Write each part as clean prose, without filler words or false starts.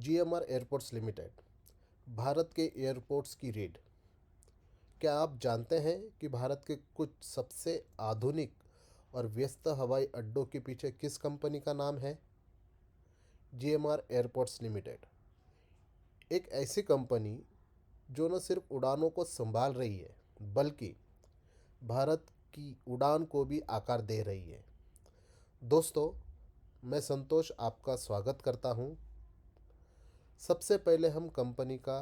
GMR airports limited Bharat के airports की रीढ़। क्या आप जानते हैं कि भारत के कुछ सबसे आधुनिक और व्यस्त हवाई अड्डों के पीछे किस कंपनी का नाम है? जीएमआर एयरपोर्ट्स लिमिटेड एक ऐसी कंपनी जो न सिर्फ उड़ानों को संभाल रही है बल्कि भारत की उड़ान को भी आकार दे रही है। दोस्तों, मैं संतोष आपका स्वागत करता हूं। सबसे पहले हम कंपनी का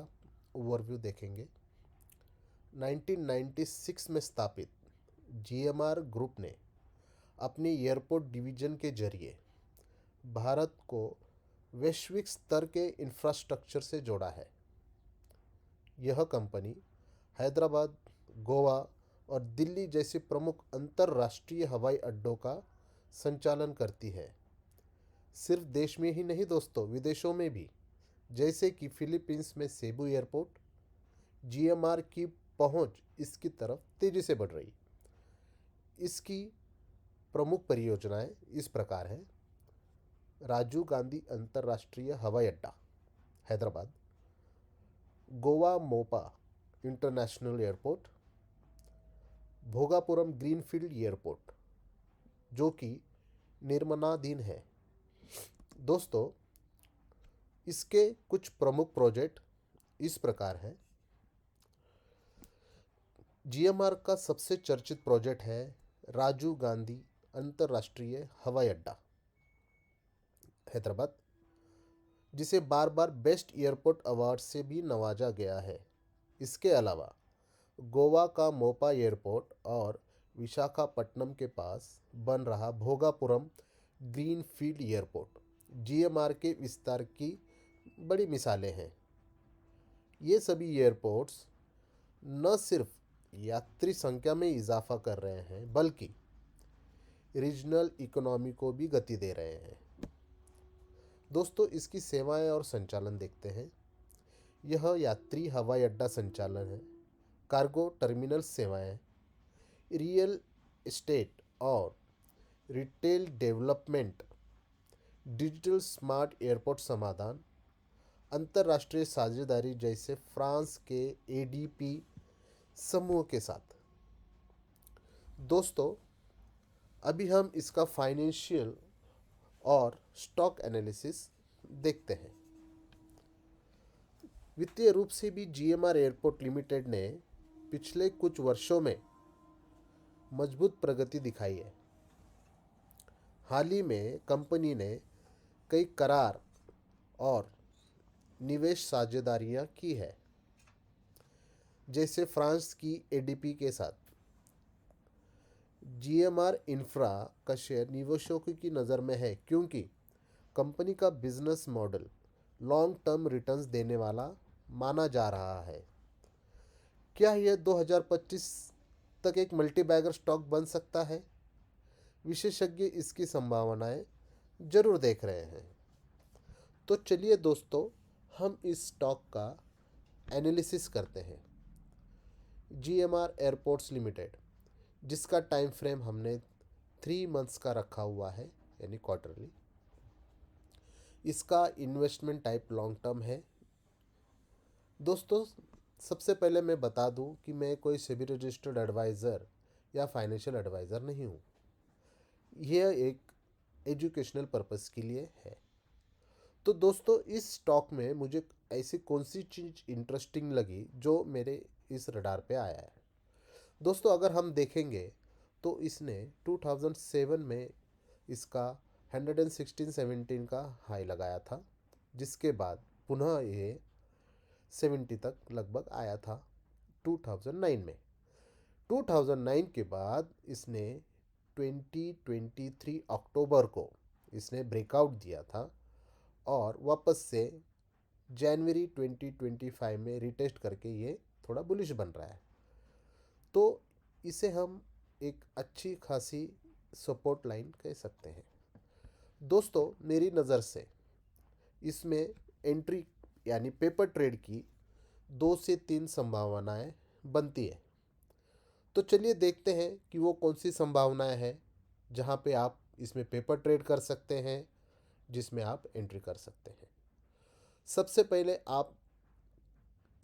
ओवरव्यू देखेंगे। 1996 में स्थापित जीएमआर ग्रुप ने अपनी एयरपोर्ट डिवीजन के जरिए भारत को वैश्विक स्तर के इंफ्रास्ट्रक्चर से जोड़ा है। यह कंपनी हैदराबाद, गोवा और दिल्ली जैसे प्रमुख अंतर्राष्ट्रीय हवाई अड्डों का संचालन करती है। सिर्फ देश में ही नहीं दोस्तों, विदेशों में भी, जैसे कि फिलीपींस में सेबू एयरपोर्ट। जीएमआर की पहुंच इसकी तरफ तेजी से बढ़ रही। इसकी प्रमुख परियोजनाएं इस प्रकार हैं: राजीव गांधी अंतर्राष्ट्रीय हवाई अड्डा Hyderabad, Goa Mopa international airport, Bhogapuram greenfield airport जो कि निर्माणाधीन है। दोस्तों, इसके कुछ प्रमुख प्रोजेक्ट इस प्रकार हैं। जीएमआर का सबसे चर्चित प्रोजेक्ट है राजीव गांधी अंतर्राष्ट्रीय हवाई अड्डा हैदराबाद, जिसे बार बार बेस्ट एयरपोर्ट अवार्ड से भी नवाजा गया है। इसके अलावा गोवा का मोपा एयरपोर्ट और विशाखापट्टनम के पास बन रहा भोगापुरम ग्रीनफील्ड एयरपोर्ट जीएमआर के विस्तार की बड़ी मिसालें हैं। ये सभी एयरपोर्ट्स न सिर्फ यात्री संख्या में इजाफा कर रहे हैं बल्कि रीजनल इकोनॉमी को भी गति दे रहे हैं। दोस्तों, इसकी सेवाएं और संचालन देखते हैं। यह यात्री हवाई अड्डा संचालन है, कार्गो टर्मिनल सेवाएं, रियल एस्टेट और retail development, digital smart airport समाधान, अंतर्राष्ट्रीय साझेदारी जैसे फ्रांस के एडीपी समूह के साथ। दोस्तों, अभी हम इसका फाइनेंशियल और स्टॉक एनालिसिस देखते हैं। वित्तीय रूप से भी जीएमआर एयरपोर्ट लिमिटेड ने पिछले कुछ वर्षों में मजबूत प्रगति दिखाई है। हाल ही में कंपनी ने कई करार और निवेश साझेदारियां की है, जैसे फ्रांस की एडीपी के साथ। जीएमआर इंफ्रा का शेयर निवेशकों की नज़र में है क्योंकि कंपनी का business model long term returns देने वाला माना जा रहा है। क्या यह 2025 तक एक मल्टीबैगर स्टॉक बन सकता है? विशेषज्ञ इसकी संभावनाएं जरूर देख रहे हैं। तो चलिए दोस्तों, हम इस स्टॉक का एनालिसिस करते हैं। जीएमआर एयरपोर्ट्स लिमिटेड, जिसका टाइम फ्रेम हमने 3 मंथ्स का रखा हुआ है, यानी क्वार्टरली। इसका इन्वेस्टमेंट टाइप लॉन्ग टर्म है। दोस्तों, सबसे पहले मैं बता दूं कि मैं कोई सेबी रजिस्टर्ड एडवाइज़र या फाइनेंशियल एडवाइज़र नहीं हूं। यह एक एजुकेशनल पर्पस के लिए है। तो दोस्तों, इस स्टॉक में मुझे ऐसी कौन सी चीज़ इंटरेस्टिंग लगी जो मेरे इस रडार पे आया है। दोस्तों, अगर हम देखेंगे तो इसने 2007 में इसका 116-17 का हाई लगाया था, जिसके बाद पुनः ये 70 तक लगभग आया था 2009 में। 2009 के बाद इसने 2023 अक्टूबर को इसने ब्रेकआउट दिया था और वापस से जनवरी 2025 में रिटेस्ट करके ये थोड़ा बुलिश बन रहा है। तो इसे हम एक अच्छी खासी सपोर्ट लाइन कह सकते हैं। दोस्तों, मेरी नज़र से इसमें एंट्री यानी पेपर ट्रेड की 2 से 3 संभावनाएं बनती है। तो चलिए देखते हैं कि वो कौन सी संभावनाएं हैं जहां पे आप इसमें पेपर ट्रेड कर सकते हैं, जिसमें आप एंट्री कर सकते हैं। सबसे पहले आप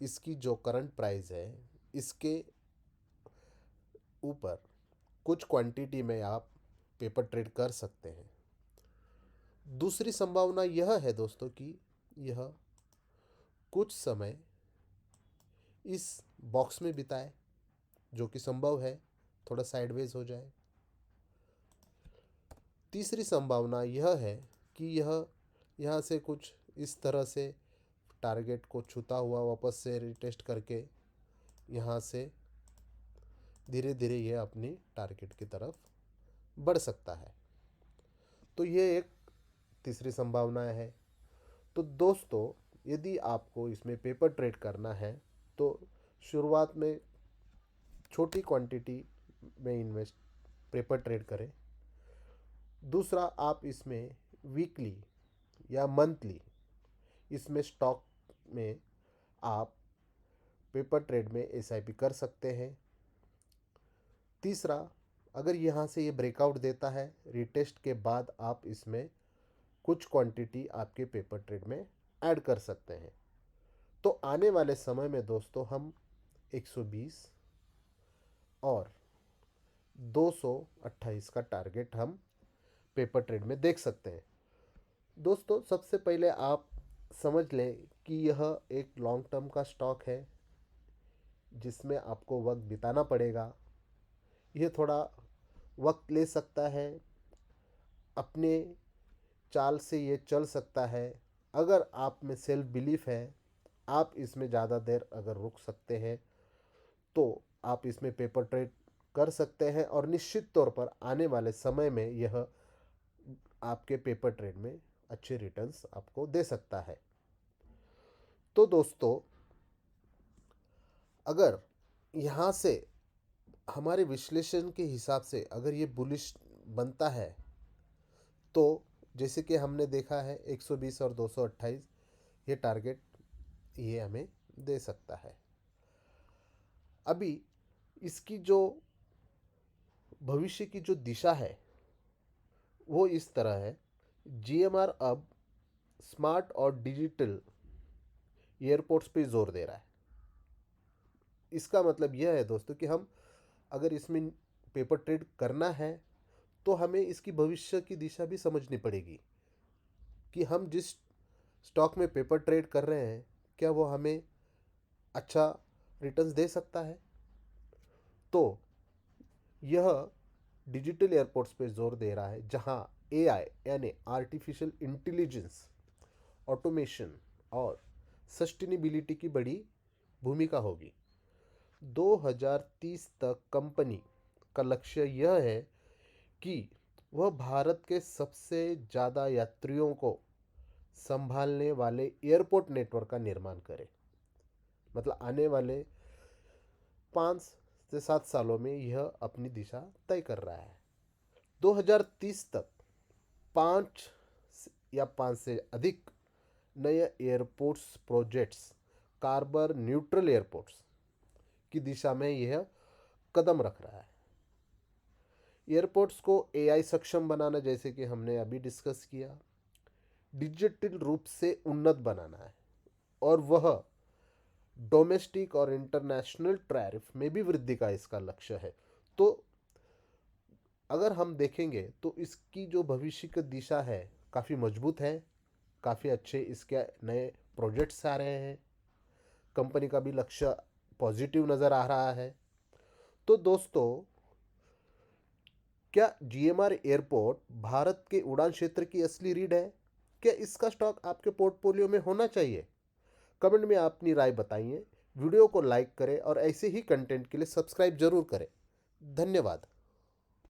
इसकी जो करंट प्राइस है इसके ऊपर कुछ क्वांटिटी में आप पेपर ट्रेड कर सकते हैं। दूसरी संभावना यह है दोस्तों कि यह कुछ समय इस बॉक्स में बिताए, जो कि संभव है, थोड़ा साइडवेज हो जाए। तीसरी संभावना यह है कि यह यहाँ से कुछ इस तरह से टारगेट को छूता हुआ वापस से रिटेस्ट करके यहाँ से धीरे धीरे यह अपनी टारगेट की तरफ बढ़ सकता है। तो ये एक तीसरी संभावना है। तो दोस्तों, यदि आपको इसमें पेपर ट्रेड करना है तो शुरुआत में छोटी क्वांटिटी में इन्वेस्ट पेपर ट्रेड करें। दूसरा, आप इसमें वीकली या मंथली इसमें स्टॉक में आप पेपर ट्रेड में एसआईपी कर सकते हैं। तीसरा, अगर यहाँ से ये ब्रेकआउट देता है रिटेस्ट के बाद आप इसमें कुछ क्वांटिटी आपके पेपर ट्रेड में ऐड कर सकते हैं। तो आने वाले समय में दोस्तों हम 120 और 228 का टारगेट हम पेपर ट्रेड में देख सकते हैं। दोस्तों, सबसे पहले आप समझ लें कि यह एक लॉन्ग टर्म का स्टॉक है जिसमें आपको वक्त बिताना पड़ेगा। यह थोड़ा वक्त ले सकता है, अपने चाल से ये चल सकता है। अगर आप में सेल्फ बिलीफ है, आप इसमें ज़्यादा देर अगर रुक सकते हैं तो आप इसमें पेपर ट्रेड कर सकते हैं और निश्चित तौर पर आने वाले समय में यह आपके पेपर ट्रेड में अच्छे रिटर्न्स आपको दे सकता है। तो दोस्तों, अगर यहाँ से हमारे विश्लेषण के हिसाब से अगर ये बुलिश बनता है तो जैसे कि हमने देखा है 120 और 228 ये टारगेट ये हमें दे सकता है। अभी इसकी जो भविष्य की जो दिशा है वो इस तरह है। जीएमआर अब स्मार्ट और डिजिटल एयरपोर्ट्स पे जोर दे रहा है। इसका मतलब यह है दोस्तों कि हम अगर इसमें पेपर ट्रेड करना है तो हमें इसकी भविष्य की दिशा भी समझनी पड़ेगी कि हम जिस स्टॉक में पेपर ट्रेड कर रहे हैं क्या वो हमें अच्छा रिटर्न्स दे सकता है। तो यह डिजिटल एयरपोर्ट्स पे जोर दे रहा है जहां एआई यानी आर्टिफिशियल इंटेलिजेंस, ऑटोमेशन और सस्टेनेबिलिटी की बड़ी भूमिका होगी। 2030 तक कंपनी का लक्ष्य यह है कि वह भारत के सबसे ज़्यादा यात्रियों को संभालने वाले एयरपोर्ट नेटवर्क का निर्माण करे। मतलब आने वाले 5 से 7 सालों में यह अपनी दिशा तय कर रहा है। 2030 तक 5 या 5 से अधिक नए airports projects carbon neutral airports की दिशा में यह कदम रख रहा है। एयरपोर्ट्स को एआई सक्षम बनाना, जैसे कि हमने अभी डिस्कस किया, डिजिटल रूप से उन्नत बनाना है और वह डोमेस्टिक और इंटरनेशनल टैरिफ में भी वृद्धि का इसका लक्ष्य है। तो अगर हम देखेंगे तो इसकी जो भविष्य की दिशा है काफ़ी मजबूत है, काफ़ी अच्छे इसके नए प्रोजेक्ट्स आ रहे हैं, कंपनी का भी लक्ष्य पॉजिटिव नज़र आ रहा है। तो दोस्तों, क्या जीएमआर एयरपोर्ट भारत के उड़ान क्षेत्र की असली रीढ़ है? क्या इसका स्टॉक आपके पोर्टफोलियो में होना चाहिए? कमेंट में अपनी राय बताइए। वीडियो को लाइक करें और ऐसे ही कंटेंट के लिए सब्सक्राइब जरूर करें। धन्यवाद।